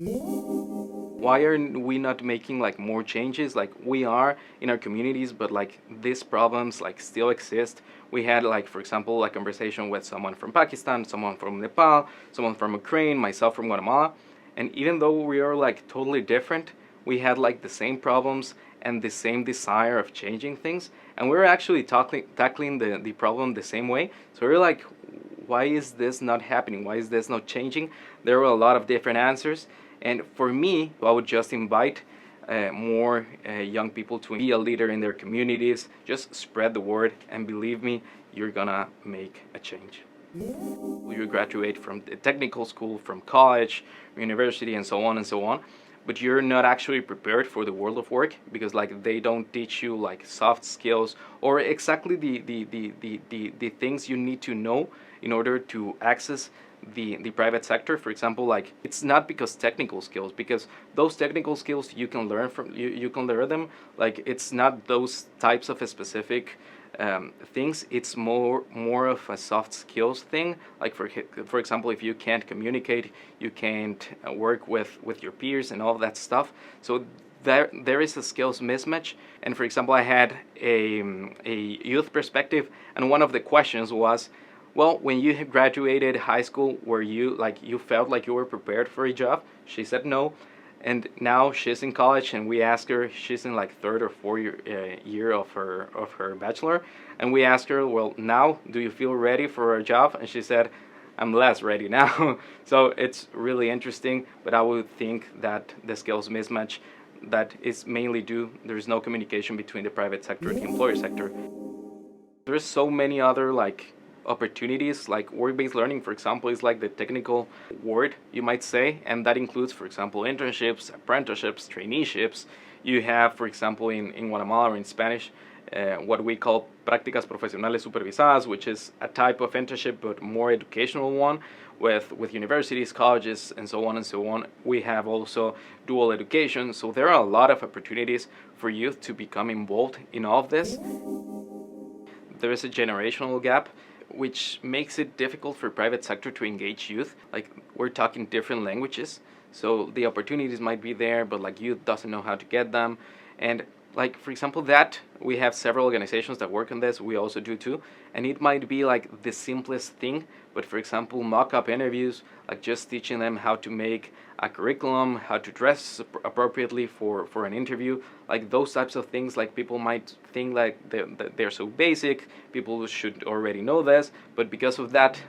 Why are we not making like more changes? Like we are in our communities, but like these problems like still exist. We had like, for example, a conversation with someone from Pakistan, someone from Nepal, someone from Ukraine, myself from Guatemala, and even though we are like totally different, we had like the same problems and the same desire of changing things, and we're actually tackling the problem the same way. So we're like, why is this not happening? Why is this not changing? There were a lot of different answers, and for me, I would just invite more young people to be a leader in their communities. Just spread the word, and believe me, you're gonna make a change. You graduate from the technical school, from college, university, and so on and so on, but you're not actually prepared for the world of work because like they don't teach you like soft skills or exactly the things you need to know in order to access the private sector. For example, like it's not because technical skills, because those technical skills you can learn from you can learn them. Like it's not those types of a specific things. It's more of a soft skills thing. Like for example, if you can't communicate, you can't work with your peers and all that stuff. So there is a skills mismatch. And for example, I had a youth perspective, and one of the questions was, well, when you graduated high school, were you like you felt like you were prepared for a job? She said no, and now she's in college, and we asked her. She's in like third or fourth year of her bachelor, and we asked her, well, now do you feel ready for a job? And she said, I'm less ready now. So it's really interesting, but I would think that the skills mismatch that is mainly due there's no communication between the private sector and the employer sector. There's so many other like opportunities, like work-based learning, for example, is like the technical word you might say, and that includes, for example, internships, apprenticeships, traineeships. You have, for example, in Guatemala or in Spanish, what we call prácticas profesionales supervisadas, which is a type of internship but more educational one with universities, colleges, and so on and so on. We have also dual education, so there are a lot of opportunities for youth to become involved in all of this. There is a generational gap which makes it difficult for private sector to engage youth. Like we're talking different languages, so the opportunities might be there, but like youth doesn't know how to get them. And like for example, that we have several organizations that work on this. We also do too, and it might be like the simplest thing, but for example, mock-up interviews, like just teaching them how to make a curriculum, how to dress appropriately for an interview, like those types of things. Like people might think like they're so basic, people should already know this, but because of that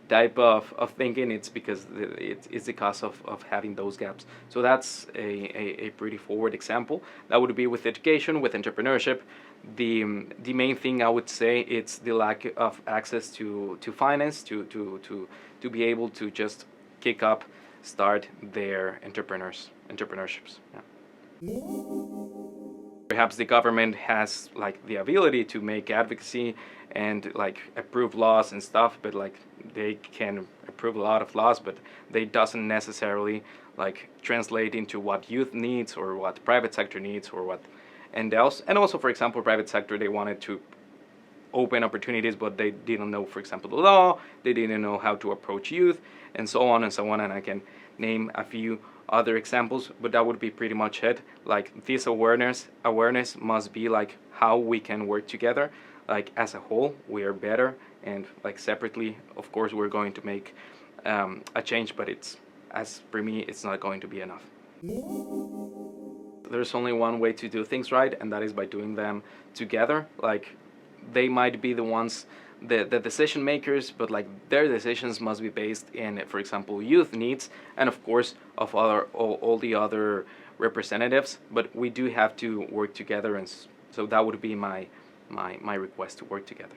type of thinking, it's because it's the cause of having those gaps. So that's a pretty forward example. That would be with education, with entrepreneurship. The main thing I would say it's the lack of access to finance to be able to just start their entrepreneurships. Yeah. Perhaps the government has like the ability to make advocacy and like approve laws and stuff, but like they can approve a lot of laws, but they doesn't necessarily like translate into what youth needs or what private sector needs or what and else. And also, for example, private sector, they wanted to open opportunities, but they didn't know, for example, the law, they didn't know how to approach youth, and so on and so on. And I can name a few other examples, but that would be pretty much it. Like this awareness must be like how we can work together. Like as a whole, we are better, and like separately, of course, we're going to make a change, but it's, as for me, it's not going to be enough. There's only one way to do things right, and that is by doing them together. Like they might be the ones, the decision makers, but like their decisions must be based in, for example, youth needs, and of course of all the other representatives. But we do have to work together, and so that would be my request, to work together.